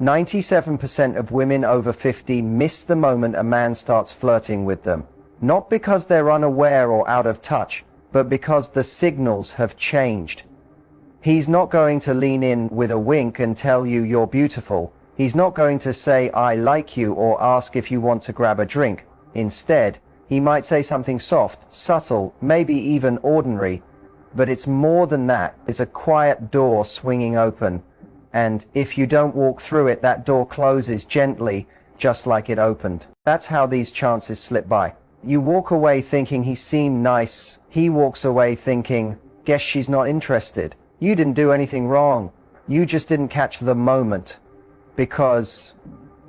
97% of women over 50 miss the moment a man starts flirting with them. Not because they're unaware or out of touch, but because the signals have changed. He's not going to lean in with a wink and tell you you're beautiful. He's not going to say I like you or ask if you want to grab a drink. Instead, he might say something soft, subtle, maybe even ordinary. But it's more than that. It's a quiet door swinging open. And if you don't walk through it, that door closes gently, just like it opened. That's how these chances slip by. You walk away thinking he seemed nice. He walks away thinking, guess she's not interested. You didn't do anything wrong. You just didn't catch the moment because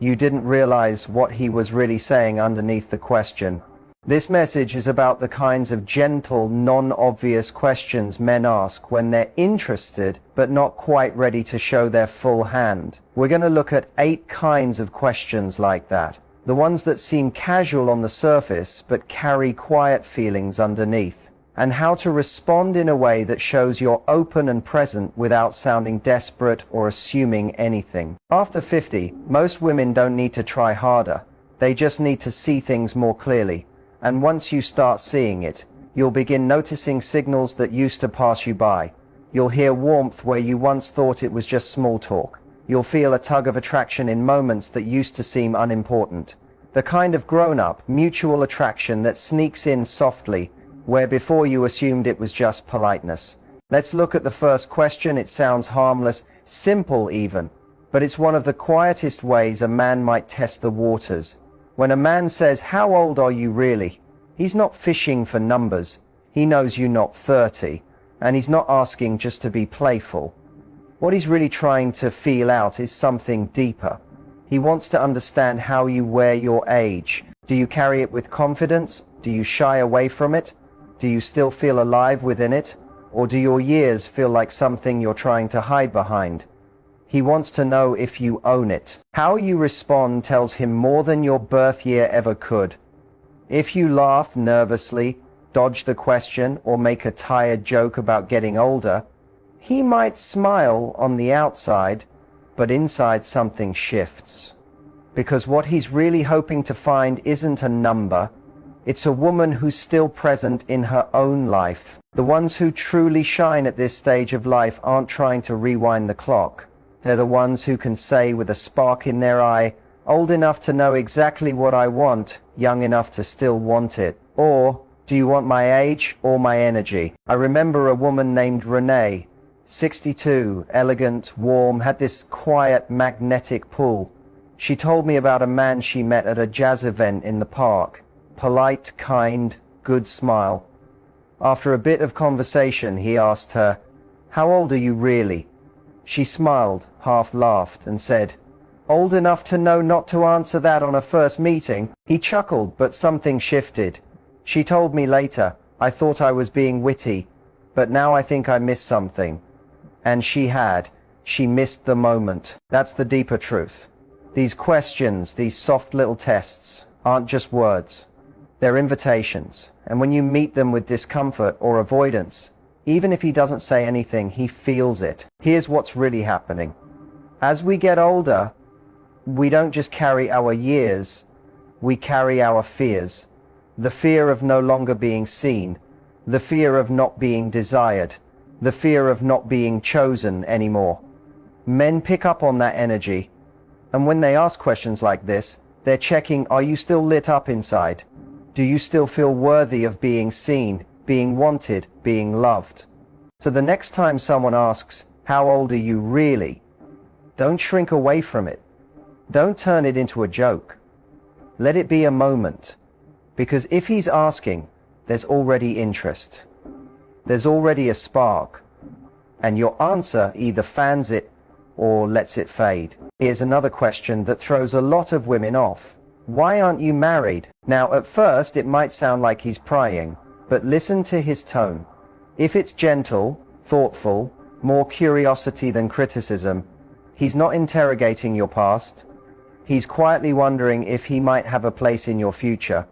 you didn't realize what he was really saying underneath the question. This message is about the kinds of gentle, non-obvious questions men ask when they're interested but not quite ready to show their full hand. We're going to look at 8 kinds of questions like that. The ones that seem casual on the surface but carry quiet feelings underneath. And how to respond in a way that shows you're open and present without sounding desperate or assuming anything. After 50, most women don't need to try harder. They just need to see things more clearly. And once you start seeing it, you'll begin noticing signals that used to pass you by. You'll hear warmth where you once thought it was just small talk. You'll feel a tug of attraction in moments that used to seem unimportant. The kind of grown-up, mutual attraction that sneaks in softly, where before you assumed it was just politeness. Let's look at the first question. It sounds harmless, simple even, but it's one of the quietest ways a man might test the waters. When a man says, "How old are you really?" he's not fishing for numbers. He knows you're not 30, and he's not asking just to be playful. What he's really trying to feel out is something deeper. He wants to understand how you wear your age. Do you carry it with confidence? Do you shy away from it? Do you still feel alive within it? Or do your years feel like something you're trying to hide behind? He wants to know if you own it. How you respond tells him more than your birth year ever could. If you laugh nervously, dodge the question, or make a tired joke about getting older, he might smile on the outside, but inside something shifts. Because what he's really hoping to find isn't a number. It's a woman who's still present in her own life. The ones who truly shine at this stage of life aren't trying to rewind the clock. They're the ones who can say with a spark in their eye, "Old enough to know exactly what I want, young enough to still want it." Or, "Do you want my age or my energy?" I remember a woman named Renee, 62, elegant, warm, had this quiet magnetic pull. She told me about a man she met at a jazz event in the park. Polite, kind, good smile. After a bit of conversation, he asked her, "How old are you really?" She smiled, half laughed, and said, "Old enough to know not to answer that on a first meeting." He chuckled, but something shifted. She told me later, "I thought I was being witty, but now I think I missed something." And she had. She missed the moment. That's the deeper truth. These questions, these soft little tests, aren't just words. They're invitations. And when you meet them with discomfort or avoidance, even if he doesn't say anything, he feels it. Here's what's really happening. As we get older, we don't just carry our years, we carry our fears. The fear of no longer being seen, the fear of not being desired, the fear of not being chosen anymore. Men pick up on that energy, and when they ask questions like this, they're checking, are you still lit up inside? Do you still feel worthy of being seen, being wanted, being loved? So the next time someone asks, "How old are you really?" don't shrink away from it. Don't turn it into a joke. Let it be a moment. Because if he's asking, there's already interest. There's already a spark. And your answer either fans it or lets it fade. Here's another question that throws a lot of women off. Why aren't you married? Now, at first, it might sound like he's prying, but listen to his tone. If it's gentle, thoughtful, more curiosity than criticism, he's not interrogating your past. He's quietly wondering if he might have a place in your future.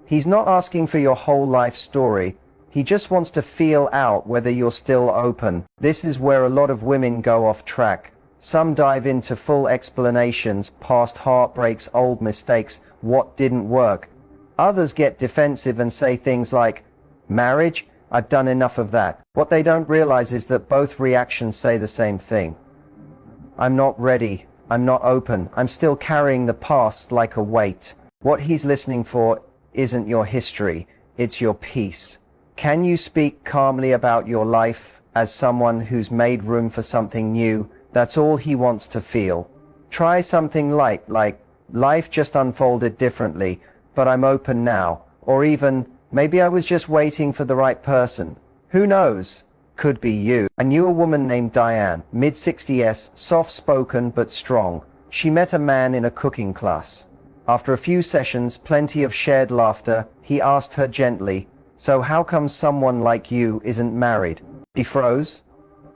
He's not asking for your whole life story. He just wants to feel out whether you're still open. This is where a lot of women go off track. Some dive into full explanations, past heartbreaks, old mistakes, what didn't work. Others get defensive and say things like, marriage? I've done enough of that. What they don't realize is that both reactions say the same thing. I'm not ready. I'm not open. I'm still carrying the past like a weight. What he's listening for isn't your history, it's your peace. Can you speak calmly about your life as someone who's made room for something new? That's all he wants to feel. Try something light, like, life just unfolded differently, but I'm open now. Or even, maybe I was just waiting for the right person. Who knows? Could be you. I knew a woman named Diane, mid-60s, soft-spoken but strong. She met a man in a cooking class. After a few sessions, plenty of shared laughter, he asked her gently, "So how come someone like you isn't married?" She froze,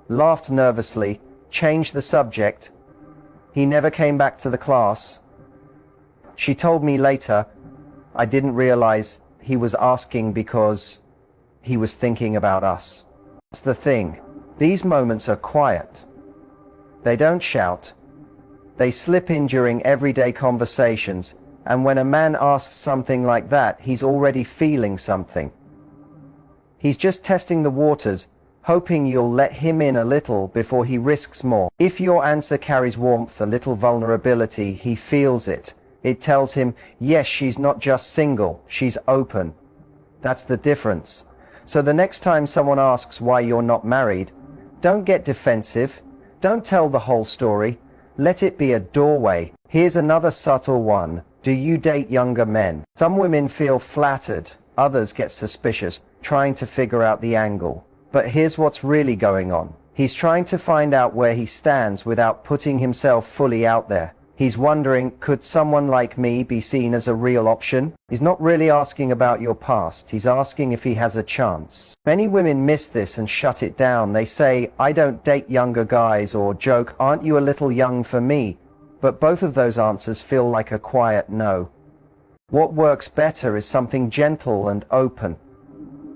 laughed nervously, changed the subject. He never came back to the class. She told me later, I didn't realize he was asking because he was thinking about us. That's the thing. These moments are quiet. They don't shout. They slip in during everyday conversations, and when a man asks something like that, he's already feeling something. He's just testing the waters, hoping you'll let him in a little before he risks more. If your answer carries warmth, a little vulnerability, he feels it. It tells him, yes, she's not just single, she's open. That's the difference. So the next time someone asks why you're not married, don't get defensive. Don't tell the whole story. Let it be a doorway. Here's another subtle one. Do you date younger men? Some women feel flattered. Others get suspicious, trying to figure out the angle. But here's what's really going on. He's trying to find out where he stands without putting himself fully out there. He's wondering, could someone like me be seen as a real option? He's not really asking about your past. He's asking if he has a chance. Many women miss this and shut it down. They say, I don't date younger guys, or joke, aren't you a little young for me? But both of those answers feel like a quiet no. What works better is something gentle and open.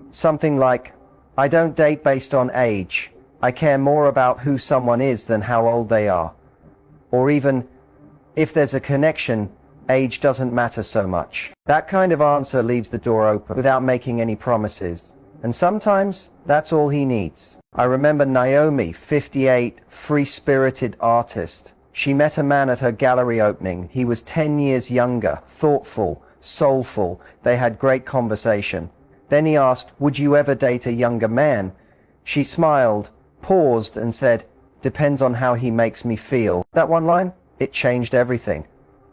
Something like, I don't date based on age. I care more about who someone is than how old they are. Or even, if there's a connection, age doesn't matter so much. That kind of answer leaves the door open without making any promises. And sometimes that's all he needs. I remember Naomi, 58, free-spirited artist. She met a man at her gallery opening. He was 10 years younger, thoughtful, soulful. They had great conversation. Then he asked, would you ever date a younger man? She smiled, paused, and said, depends on how he makes me feel. That one line? It changed everything.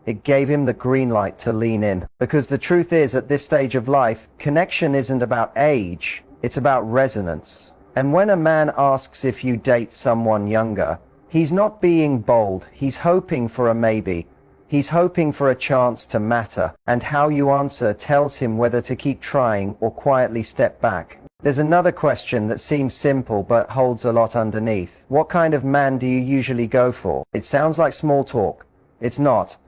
It gave him the green light to lean in. Because the truth is, at this stage of life, connection isn't about age, it's about resonance. And when a man asks if you date someone younger, he's not being bold, he's hoping for a maybe. He's hoping for a chance to matter, and how you answer tells him whether to keep trying or quietly step back. There's another question that seems simple but holds a lot underneath. What kind of man do you usually go for? It sounds like small talk. It's not.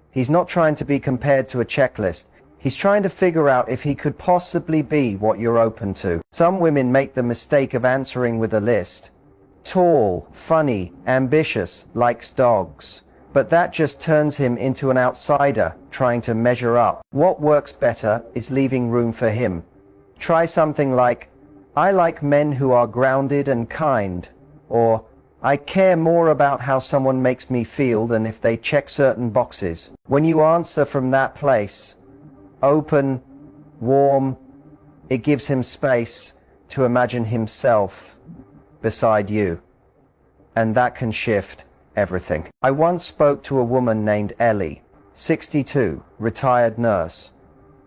He's not trying to be compared to a checklist. He's trying to figure out if he could possibly be what you're open to. Some women make the mistake of answering with a list. Tall, funny, ambitious, likes dogs. But that just turns him into an outsider trying to measure up. What works better is leaving room for him. Try something like, I like men who are grounded and kind, or I care more about how someone makes me feel than if they check certain boxes. When you answer from that place, open, warm, it gives him space to imagine himself beside you. And that can shift everything. I once spoke to a woman named Ellie, 62, retired nurse.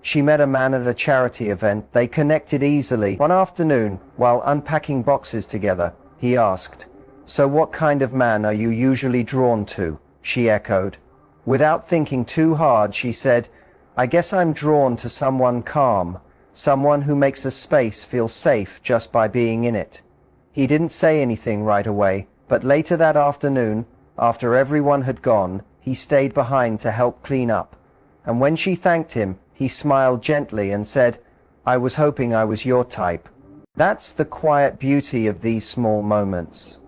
She met a man at a charity event. They connected easily. One afternoon, while unpacking boxes together, he asked, so what kind of man are you usually drawn to? She echoed. Without thinking too hard, she said, I guess I'm drawn to someone calm, someone who makes a space feel safe just by being in it. He didn't say anything right away, but later that afternoon, after everyone had gone, he stayed behind to help clean up. And when she thanked him, he smiled gently and said, I was hoping I was your type. That's the quiet beauty of these small moments.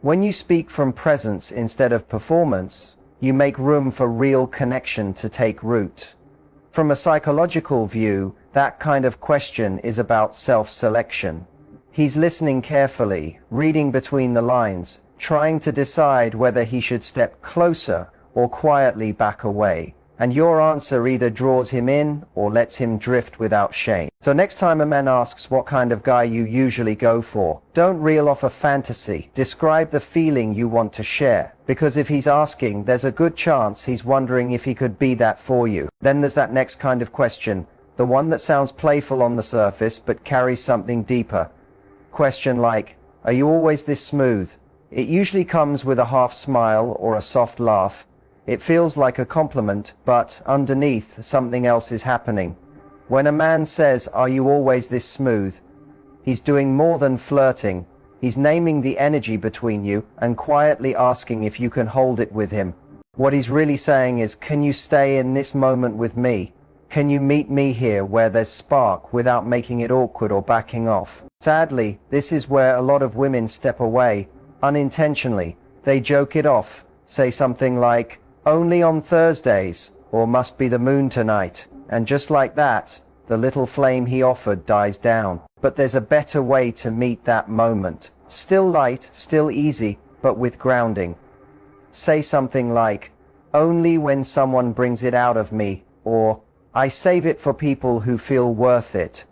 When you speak from presence instead of performance, you make room for real connection to take root. From a psychological view, that kind of question is about self-selection. He's listening carefully, reading between the lines, trying to decide whether he should step closer or quietly back away. And your answer either draws him in or lets him drift without shame. So next time a man asks what kind of guy you usually go for, don't reel off a fantasy. Describe the feeling you want to share. Because if he's asking, there's a good chance he's wondering if he could be that for you. Then there's that next kind of question, the one that sounds playful on the surface but carries something deeper. Question like, are you always this smooth? It usually comes with a half smile or a soft laugh. It feels like a compliment, but underneath something else is happening. When a man says, are you always this smooth? He's doing more than flirting. He's naming the energy between you and quietly asking if you can hold it with him. What he's really saying is, can you stay in this moment with me? Can you meet me here where there's spark without making it awkward or backing off? Sadly, this is where a lot of women step away, unintentionally. They joke it off, say something like, only on Thursdays, or must be the moon tonight. And just like that, the little flame he offered dies down. But there's a better way to meet that moment. Still light, still easy, but with grounding. Say something like, only when someone brings it out of me, or I save it for people who feel worth it.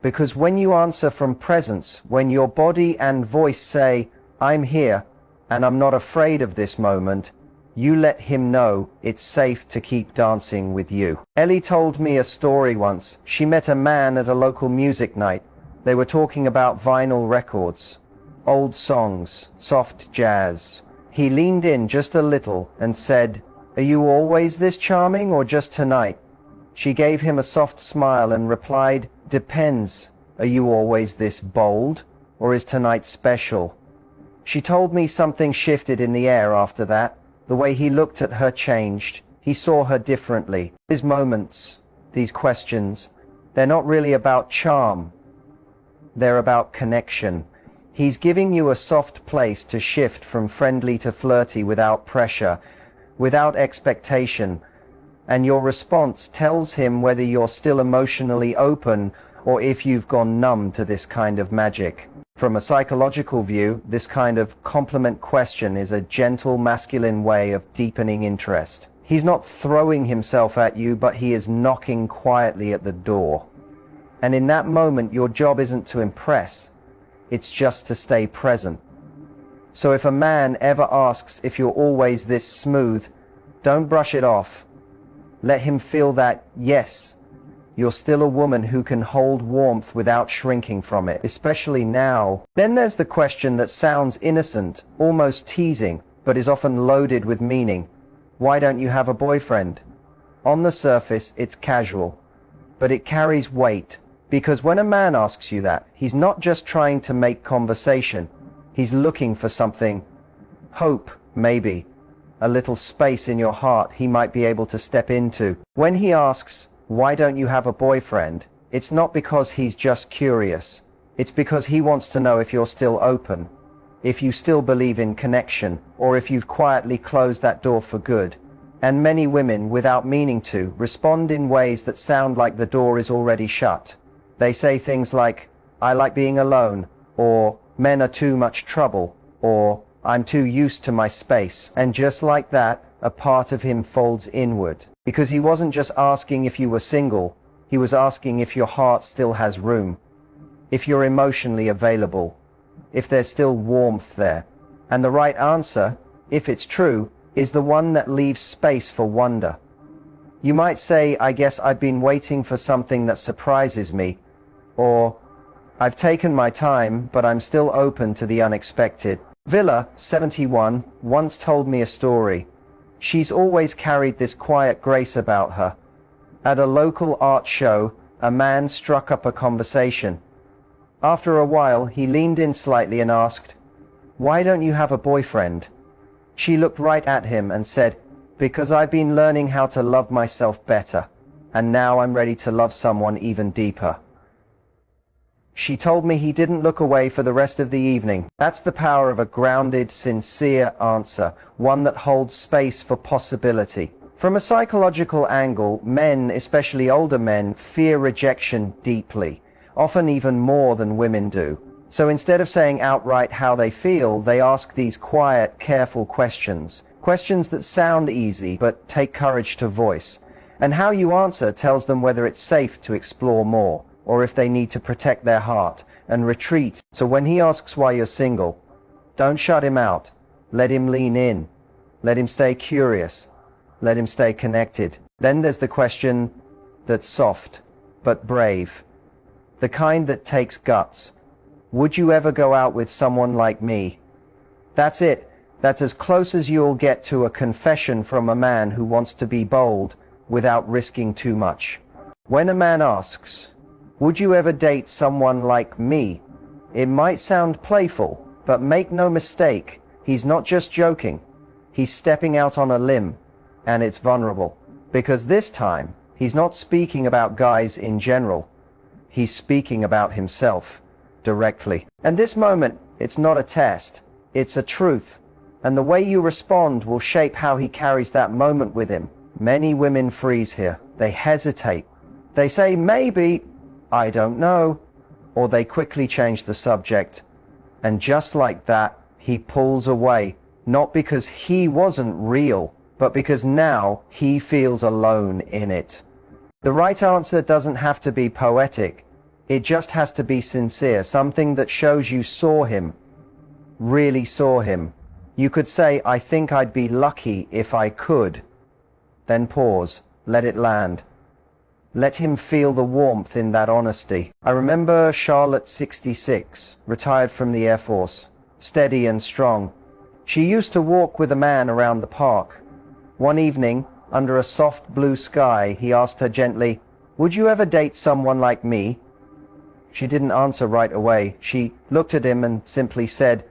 Because when you answer from presence, when your body and voice say, I'm here, and I'm not afraid of this moment, you let him know it's safe to keep dancing with you. Ellie told me a story once. She met a man at a local music night. They were talking about vinyl records, old songs, soft jazz. He leaned in just a little and said, are you always this charming or just tonight? She gave him a soft smile and replied, depends. Are you always this bold, or is tonight special? She told me something shifted in the air after that. The way he looked at her changed. He saw her differently. His moments, these questions, they're not really about charm. They're about connection. He's giving you a soft place to shift from friendly to flirty without pressure, without expectation. And your response tells him whether you're still emotionally open or if you've gone numb to this kind of magic. From a psychological view, this kind of compliment question is a gentle masculine way of deepening interest. He's not throwing himself at you, but he is knocking quietly at the door. And in that moment, your job isn't to impress, it's just to stay present. So if a man ever asks if you're always this smooth, don't brush it off. Let him feel that, yes, you're still a woman who can hold warmth without shrinking from it, especially now. Then there's the question that sounds innocent, almost teasing, but is often loaded with meaning. Why don't you have a boyfriend? On the surface, it's casual, but it carries weight, because when a man asks you that, he's not just trying to make conversation. He's looking for something. Hope, maybe. A little space in your heart he might be able to step into. When he asks, why don't you have a boyfriend? It's not because he's just curious. It's because he wants to know if you're still open, if you still believe in connection, or if you've quietly closed that door for good. And many women, without meaning to, respond in ways that sound like the door is already shut. They say things like, I like being alone, or men are too much trouble, or I'm too used to my space. And just like that, a part of him folds inward. Because he wasn't just asking if you were single, he was asking if your heart still has room, if you're emotionally available, if there's still warmth there. And the right answer, if it's true, is the one that leaves space for wonder. You might say, I guess I've been waiting for something that surprises me, or I've taken my time, but I'm still open to the unexpected. Villa, 71, once told me a story. She's always carried this quiet grace about her. At a local art show, a man struck up a conversation. After a while, he leaned in slightly and asked, why don't you have a boyfriend? She looked right at him and said, because I've been learning how to love myself better, and now I'm ready to love someone even deeper. She told me he didn't look away for the rest of the evening. That's the power of a grounded, sincere answer, one that holds space for possibility. From a psychological angle, men, especially older men, fear rejection deeply, often even more than women do. So instead of saying outright how they feel, they ask these quiet, careful questions. Questions that sound easy, but take courage to voice. And how you answer tells them whether it's safe to explore more, or if they need to protect their heart and retreat. So when he asks why you're single, don't shut him out. Let him lean in. Let him stay curious. Let him stay connected. Then there's the question that's soft, but brave. The kind that takes guts. Would you ever go out with someone like me? That's it. That's as close as you'll get to a confession from a man who wants to be bold without risking too much. When a man asks, would you ever date someone like me? It might sound playful, but make no mistake, he's not just joking. He's stepping out on a limb, and it's vulnerable. Because this time, he's not speaking about guys in general. He's speaking about himself. Directly. And this moment, it's not a test, it's a truth. And the way you respond will shape how he carries that moment with him. Many women freeze here. They hesitate. They say, maybe, I don't know. Or they quickly change the subject. And just like that, he pulls away. Not because he wasn't real, but because now he feels alone in it. The right answer doesn't have to be poetic. It just has to be sincere, something that shows you saw him, really saw him. You could say, I think I'd be lucky if I could. Then pause, let it land. Let him feel the warmth in that honesty. I remember Charlotte, 66, retired from the Air Force, steady and strong. She used to walk with a man around the park. One evening, under a soft blue sky, he asked her gently, would you ever date someone like me? She didn't answer right away. She looked at him and simply said,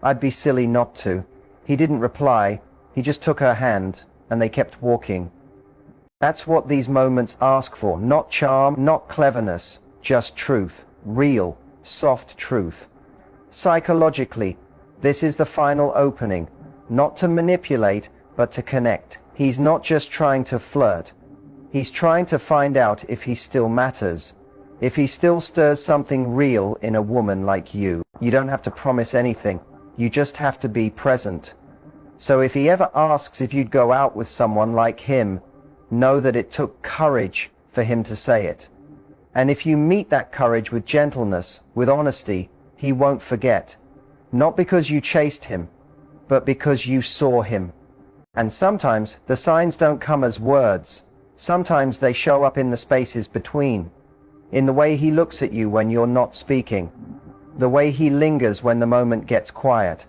I'd be silly not to. He didn't reply. He just took her hand, and they kept walking. That's what these moments ask for. Not charm, not cleverness, just truth. Real, soft truth. Psychologically, this is the final opening. Not to manipulate, but to connect. He's not just trying to flirt. He's trying to find out if he still matters. If he still stirs something real in a woman like you. You don't have to promise anything. You just have to be present. So if he ever asks if you'd go out with someone like him, know that it took courage for him to say it. And if you meet that courage with gentleness, with honesty, he won't forget. Not because you chased him, but because you saw him. And sometimes the signs don't come as words. Sometimes they show up in the spaces between. In the way he looks at you when you're not speaking, the way he lingers when the moment gets quiet,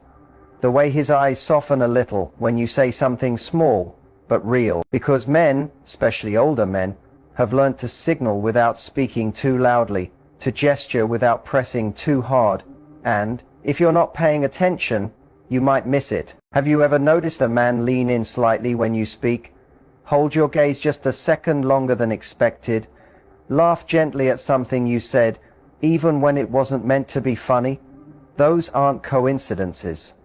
the way his eyes soften a little when you say something small but real. Because men, especially older men, have learned to signal without speaking too loudly, to gesture without pressing too hard, and if you're not paying attention, you might miss it. Have you ever noticed a man lean in slightly when you speak? Hold your gaze just a second longer than expected? Laugh gently at something you said, even when it wasn't meant to be funny? Those aren't coincidences.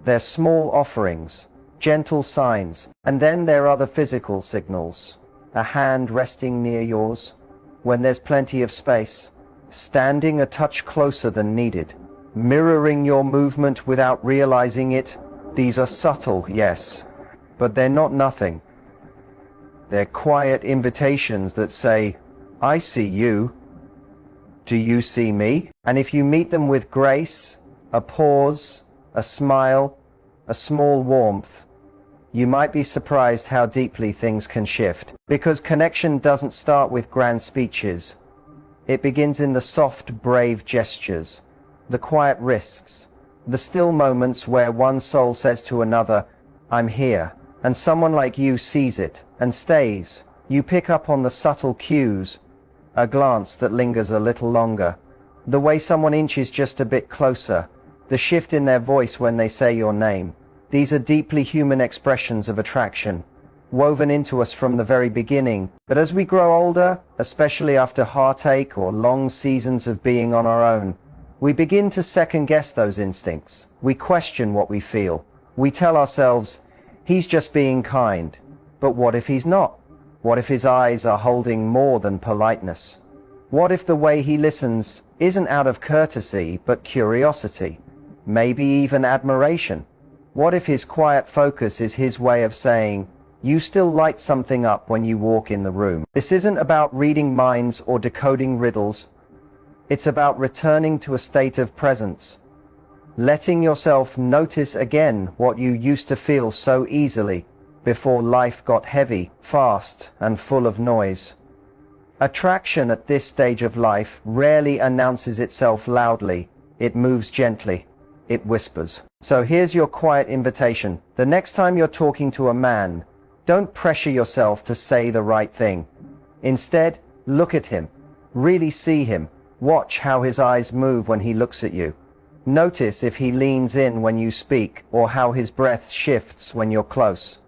They're small offerings, gentle signs, and then there are the physical signals. A hand resting near yours, when there's plenty of space, standing a touch closer than needed, mirroring your movement without realizing it. These are subtle, yes, but they're not nothing. They're quiet invitations that say, I see you. Do you see me? And if you meet them with grace, a pause, a smile, a small warmth, you might be surprised how deeply things can shift. Because connection doesn't start with grand speeches. It begins in the soft, brave gestures, the quiet risks, the still moments where one soul says to another, I'm here, and someone like you sees it and stays. You pick up on the subtle cues, a glance that lingers a little longer, the way someone inches just a bit closer, the shift in their voice when they say your name. These are deeply human expressions of attraction. woven into us from the very beginning. But as we grow older, especially after heartache or long seasons of being on our own, we begin to second-guess those instincts. We question what we feel. We tell ourselves, he's just being kind. But what if he's not? What if his eyes are holding more than politeness? What if the way he listens isn't out of courtesy, but curiosity? Maybe even admiration? What if his quiet focus is his way of saying, you still light something up when you walk in the room? This isn't about reading minds or decoding riddles. It's about returning to a state of presence, letting yourself notice again what you used to feel so easily before life got heavy, fast, and full of noise. Attraction at this stage of life rarely announces itself loudly. It moves gently. It whispers. So here's your quiet invitation. The next time you're talking to a man, don't pressure yourself to say the right thing. Instead, look at him. Really see him. Watch how his eyes move when he looks at you. Notice if he leans in when you speak or how his breath shifts when you're close.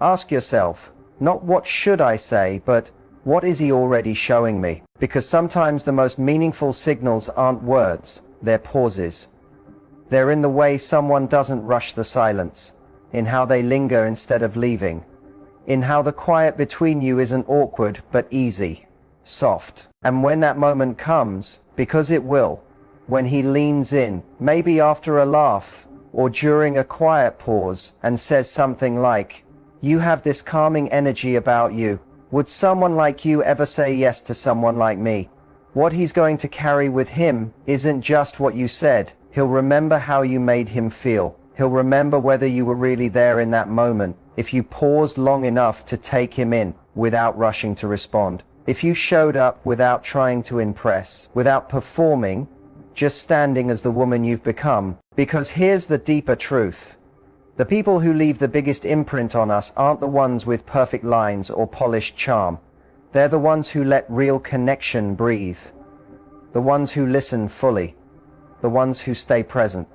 Ask yourself, not what should I say, but what is he already showing me? Because sometimes the most meaningful signals aren't words, they're pauses. They're in the way someone doesn't rush the silence, in how they linger instead of leaving, in how the quiet between you isn't awkward but easy, soft. And when that moment comes, because it will, when he leans in, maybe after a laugh or during a quiet pause, and says something like, you have this calming energy about you. Would someone like you ever say yes to someone like me? What he's going to carry with him isn't just what you said. He'll remember how you made him feel. He'll remember whether you were really there in that moment, if you paused long enough to take him in without rushing to respond. If you showed up without trying to impress, without performing, just standing as the woman you've become. Because here's the deeper truth. The people who leave the biggest imprint on us aren't the ones with perfect lines or polished charm. They're the ones who let real connection breathe. The ones who listen fully. The ones who stay present.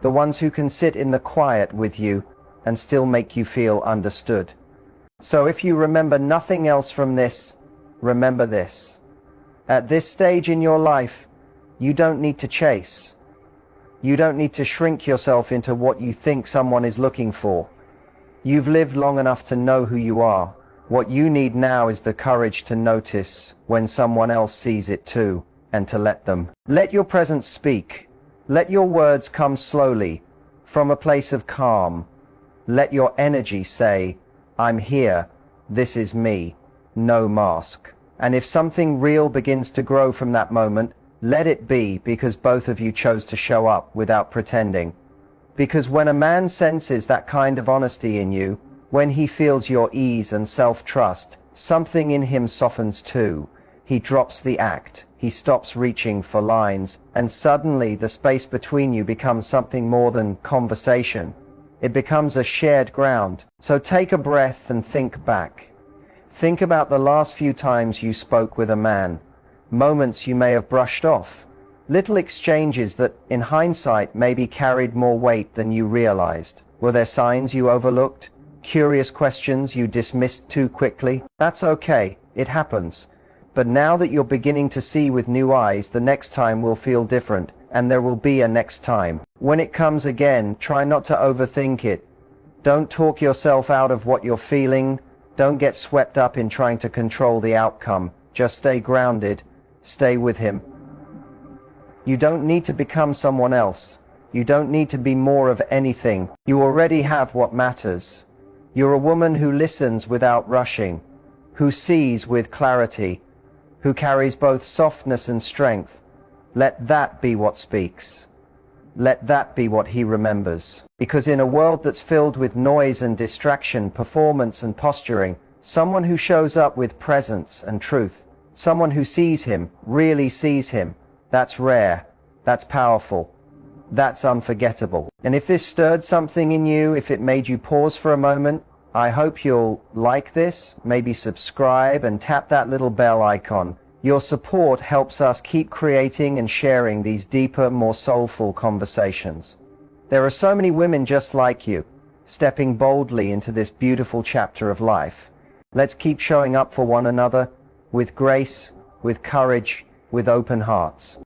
The ones who can sit in the quiet with you and still make you feel understood. So if you remember nothing else from this, remember this. At this stage in your life, you don't need to chase. You don't need to shrink yourself into what you think someone is looking for. You've lived long enough to know who you are. What you need now is the courage to notice when someone else sees it too, and to let them. Let your presence speak. Let your words come slowly, from a place of calm. Let your energy say, I'm here, this is me, no mask. And if something real begins to grow from that moment, let it be, because both of you chose to show up without pretending. Because when a man senses that kind of honesty in you, when he feels your ease and self-trust, something in him softens too. He drops the act, he stops reaching for lines, and suddenly the space between you becomes something more than conversation. It becomes a shared ground. So take a breath and think back. Think about the last few times you spoke with a man. Moments you may have brushed off, little exchanges that, in hindsight, maybe carried more weight than you realized. Were there signs you overlooked? Curious questions you dismissed too quickly? That's okay, it happens. But now that you're beginning to see with new eyes, the next time will feel different, and there will be a next time. When it comes again, try not to overthink it. Don't talk yourself out of what you're feeling. Don't get swept up in trying to control the outcome. Just stay grounded. Stay with him. You don't need to become someone else. You don't need to be more of anything. You already have what matters. You're a woman who listens without rushing, who sees with clarity, who carries both softness and strength. Let that be what speaks. Let that be what he remembers. Because in a world that's filled with noise and distraction, performance and posturing, someone who shows up with presence and truth, someone who sees him, really sees him, that's rare, that's powerful, that's unforgettable. And if this stirred something in you, if it made you pause for a moment, I hope you'll like this, maybe subscribe and tap that little bell icon. Your support helps us keep creating and sharing these deeper, more soulful conversations. There are so many women just like you, stepping boldly into this beautiful chapter of life. Let's keep showing up for one another with grace, with courage, with open hearts.